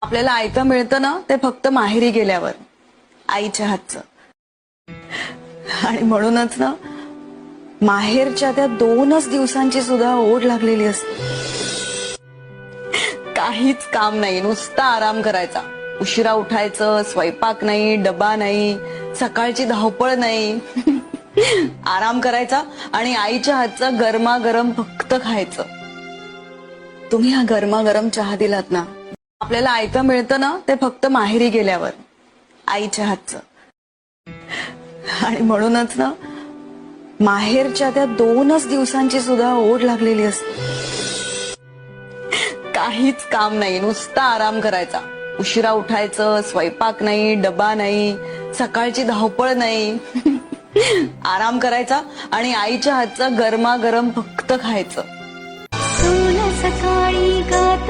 आपल्याला ऐकं मिळतं ना ते फक्त माहेरी गेल्यावर, आईच्या हातचं. आणि म्हणूनच ना माहेरच्या त्या 2च दिवसांची सुद्धा ओढ लागलेली असते. काहीच काम नाही, नुसता आराम करायचा. उशिरा उठायचं, स्वयंपाक नाही, डबा नाही, सकाळची धावपळ नाही. आराम करायचा आणि आईच्या हातचं गरमागरम फक्त खायचं. तुम्ही हा गरमागरम चहा दिलात ना, आपल्याला ऐकं मिळतं ना ते फक्त माहेरी गेल्यावर, आईच्या हातचं. आणि म्हणूनच ना माहेरच्या त्या 2च दिवसांची सुद्धा ओढ लागलेली असते. काहीच काम नाही, नुसता आराम करायचा. उशिरा उठायचं, स्वयंपाक नाही, डबा नाही, सकाळची धावपळ नाही. आराम करायचा आणि आईच्या हातचं गरमागरम फक्त खायचं. सोन सकाळी गात